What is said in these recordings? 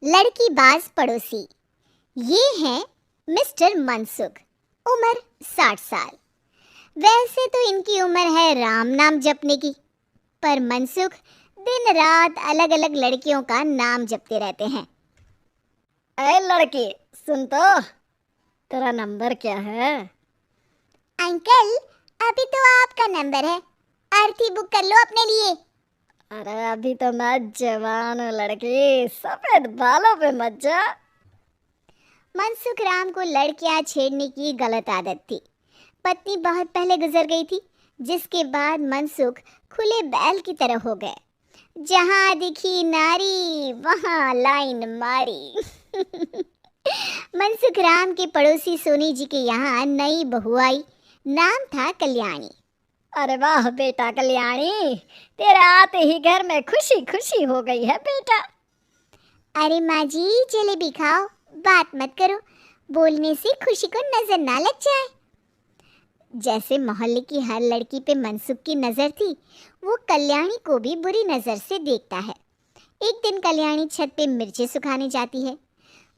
लड़की बाज पड़ोसी। ये हैं मिस्टर मनसुख। उम्र 60 साल। वैसे तो इनकी उम्र है राम नाम जपने की, पर मनसुख दिन रात अलग अलग लड़कियों का नाम जपते रहते हैं। अरे लड़की सुन तो, तेरा नंबर क्या है? अंकल, अभी तो आपका नंबर है, अर्थी बुक कर लो अपने लिए। अरे अभी तो मैं जवान हूँ लड़की, सफेद बालों पे मत जा। मनसुख राम को लड़कियां छेड़ने की गलत आदत थी। पत्नी बहुत पहले गुजर गई थी, जिसके बाद मनसुख खुले बैल की तरह हो गए। जहां दिखी नारी वहां लाइन मारी। मनसुख राम के पड़ोसी सोनी जी के यहाँ नई बहू आई। नाम था कल्याणी। अरे वाह बेटा कल्याणी, तेरे आते ही घर में खुशी खुशी हो गई है बेटा। अरे माँ जी, जलेबी खाओ, बात मत करो, बोलने से खुशी को नजर ना लग जाए। जैसे मोहल्ले की हर लड़की पे मनसुख की नजर थी, वो कल्याणी को भी बुरी नजर से देखता है। एक दिन कल्याणी छत पे मिर्चें सुखाने जाती है।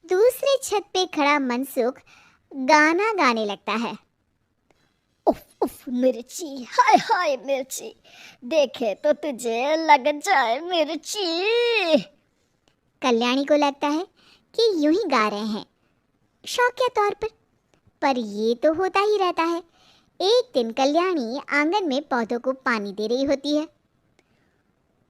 दूसरे छत पे खड़ा मनसुख गाना गाने लगता है। उफ उफ मिर्ची, हाय हाय मिर्ची, देखे तो तुझे लग जाए मिर्ची। कल्याणी को लगता है कि यूं ही गा रहे हैं, शौकिया तौर पर ये तो होता ही रहता है। एक दिन कल्याणी आंगन में पौधों को पानी दे रही होती है।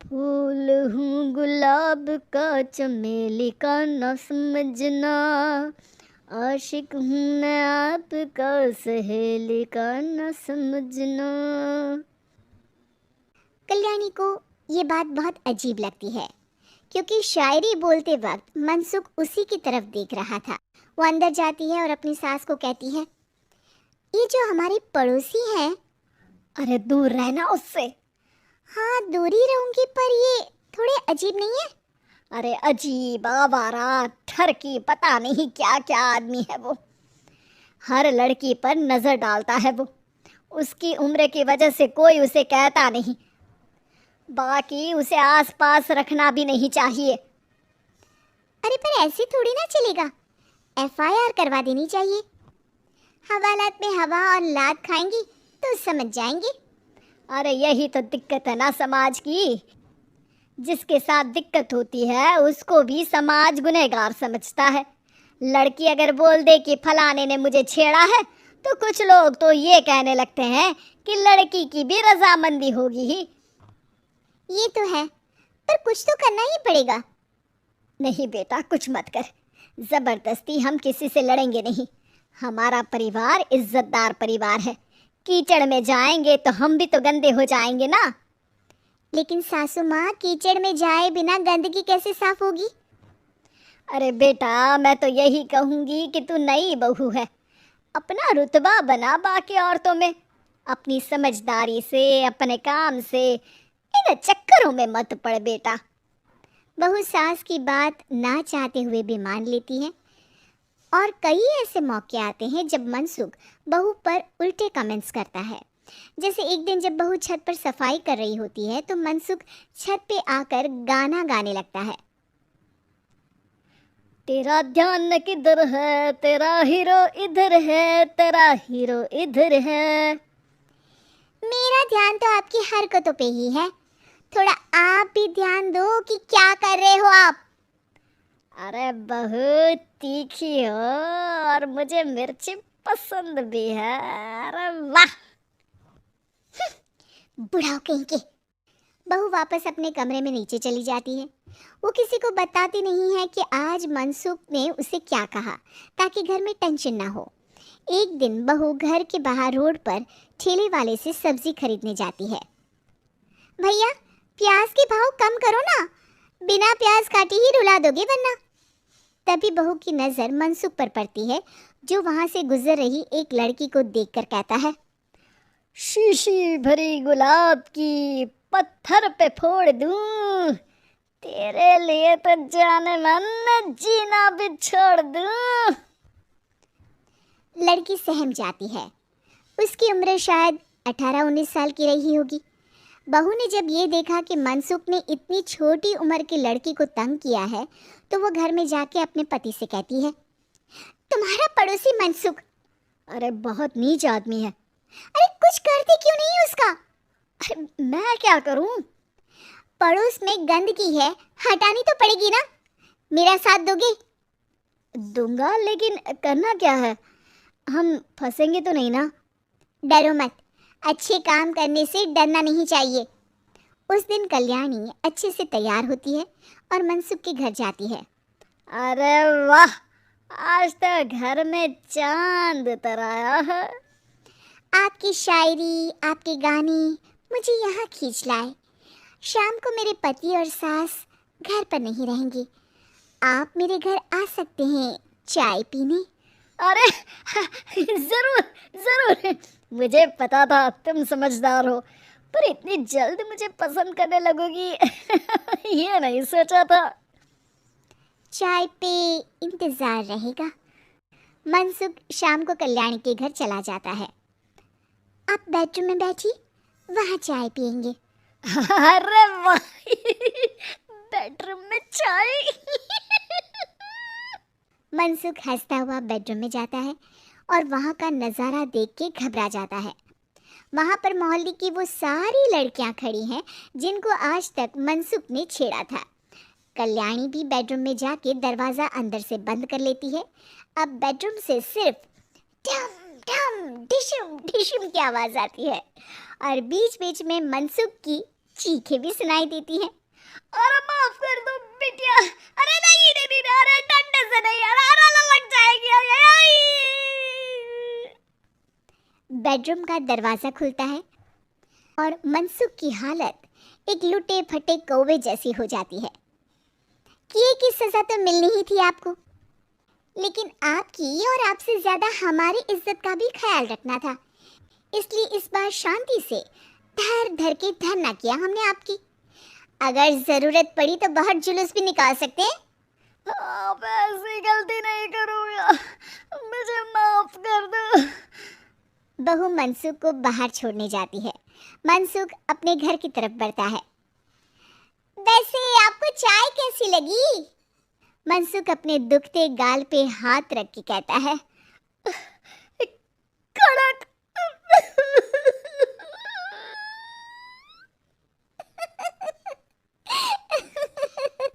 फूल हूँ गुलाब का, चमेली का न समझना, आशिक हूँ मैं आपका, सहेली का न समझना। कल्याणी को ये बात बहुत अजीब लगती है, क्योंकि शायरी बोलते वक्त मनसुख उसी की तरफ देख रहा था। वो अंदर जाती है और अपनी सास को कहती है, ये जो हमारी पड़ोसी हैं। अरे दूर रहना उससे। हाँ, दूरी रहूंगी, पर ये थोड़े अजीब नहीं है? अरे अजीब, आवारा, ठरकी, पता नहीं क्या क्या आदमी है वो। हर लड़की पर नजर डालता है वो। उसकी उम्र की वजह से कोई उसे कहता नहीं, बाकी उसे आसपास रखना भी नहीं चाहिए। अरे पर ऐसे थोड़ी ना चलेगा, FIR करवा देनी चाहिए। हवालात में हवा और लात खाएंगी तो समझ जाएंगे। अरे यही तो दिक्कत है ना समाज की। जिसके साथ दिक्कत होती है उसको भी समाज गुनहगार समझता है। लड़की अगर बोल दे कि फलाने ने मुझे छेड़ा है, तो कुछ लोग तो ये कहने लगते हैं कि लड़की की भी रजामंदी होगी ही। ये तो है, पर कुछ तो करना ही पड़ेगा। नहीं बेटा, कुछ मत कर। जबरदस्ती हम किसी से लड़ेंगे नहीं। हमारा परिवार इज्जतदार परिवार है। कीचड़ में जाएंगे तो हम भी तो गंदे हो जाएंगे ना। लेकिन सासू माँ, कीचड़ में जाए बिना गंदगी कैसे साफ होगी? अरे बेटा, मैं तो यही कहूंगी कि तू नई बहू है, अपना रुतबा बना बाकी औरतों में। अपनी समझदारी से, अपने काम से इन चक्करों में मत पड़ बेटा। बहू सास की बात ना चाहते हुए भी मान लेती है। और कई ऐसे मौके आते हैं जब मनसुख बहू पर उल्टे कमेंट्स करता है। जैसे एक दिन जब बहू छत पर सफाई कर रही होती है, तो मनसुख छत पे आकर गाना गाने लगता है। तेरा ध्यान किधर है, तेरा हीरो इधर है, तेरा हीरो इधर है। मेरा ध्यान तो आपकी हरकतों पे ही है, थोड़ा आप भी ध्यान दो कि क्या कर रहे हो आप। अरे बहुत तीखी हो और मुझे मिर्ची पसंद भी है। अरे वाह। बुढ़ाओ कहीं के। बहू वापस अपने कमरे में नीचे चली जाती है। वो किसी को बताती नहीं है कि आज मनसुख ने उसे क्या कहा, ताकि घर में टेंशन ना हो। एक दिन बहू घर के बाहर रोड पर ठेले वाले से सब्जी खरीदने जाती है। भैया, प्याज के भाव कम करो ना, बिना प्याज काटे ही रुला दोगे वरना। तभी बहू की नजर मनसुख पर पड़ती है, जो वहां से गुजर रही एक लड़की को देखकर कहता है, शीशी भरी गुलाब की पत्थर पे फोड़ दूं, तेरे लिए तो जाने मन जीना भी छोड़ दूं। लड़की सहम जाती है। उसकी उम्र शायद 18-19 साल की रही होगी। बहू ने जब ये देखा कि मनसुख ने इतनी छोटी उम्र की लड़की को तंग किया है तो वो घर में जाके अपने पति से कहती है, तुम्हारा पड़ोसी मनसुख, अरे बहुत नीच आदमी है। अरे कुछ करते क्यों नहीं उसका? अरे मैं क्या करूं? पड़ोस में गंदगी है, हटानी तो पड़ेगी ना। मेरा साथ दोगे? दूंगा, लेकिन करना क्या है? हम फंसेंगे तो नहीं ना? डरो मत, अच्छे काम करने से डरना नहीं चाहिए। उस दिन कल्याणी अच्छे से तैयार होती है और मनसुख के घर जाती है। अरे वाह, आज तो घर में चांद उतर आया है। आपकी शायरी, आपके गाने मुझे यहाँ खींच लाए। शाम को मेरे पति और सास घर पर नहीं रहेंगे, आप मेरे घर आ सकते हैं चाय पीने। अरे जरूर जरूर, मुझे पता था तुम समझदार हो, पर इतनी जल्द मुझे पसंद करने लगोगी ये नहीं सोचा था। चाय पे इंतजार रहेगा। मनसुख शाम को कल्याणी के घर चला जाता है। आप बेडरूम में बैठिए, वहाँ चाय पियेंगे। अरे वाह, बेडरूम में चाय मनसुख हंसता हुआ बेडरूम में जाता है और वहाँ का नज़ारा देख के घबरा जाता है। वहाँ पर मोहल्ले की वो सारी लड़कियाँ खड़ी हैं जिनको आज तक मनसुख ने छेड़ा था। कल्याणी भी बेडरूम में जाके दरवाज़ा अंदर से बंद कर लेती है। अब बेडरूम से सिर्फ डम डम डिशुम डिशुम की आवाज़ आती है और बीच बीच में मनसुख की चीखें भी सुनाई देती हैं। अरे माफ कर दो बिटिया, अरे नहीं नहीं नहीं, अरे डंडे से नहीं, अरे लग जाएगी। बेडरूम का दरवाज़ा खुलता है और मनसुख की हालत एक लुटे फटे कौवे जैसी हो जाती है। किए की सज़ा तो मिलनी ही थी आपको, लेकिन आपकी और आपसे ज़्यादा हमारी इज्जत का भी ख्याल रखना था, इसलिए इस बार शांति से धर धर के धरना किया हमने आपकी। अगर ज़रूरत पड़ी तो बहुत जुलूस भी निकाल सकते हैं। आप ऐसी गलती नहीं करूँगा, मुझे माफ कर दो। बहू मनसुख को बाहर छोड़ने जाती है। मनसुख अपने घर की तरफ बढ़ता है। वैसे आपको चाय कैसी लगी? मनसुख अपने दुखते गाल पे हाथ रख के कहता है, कड़क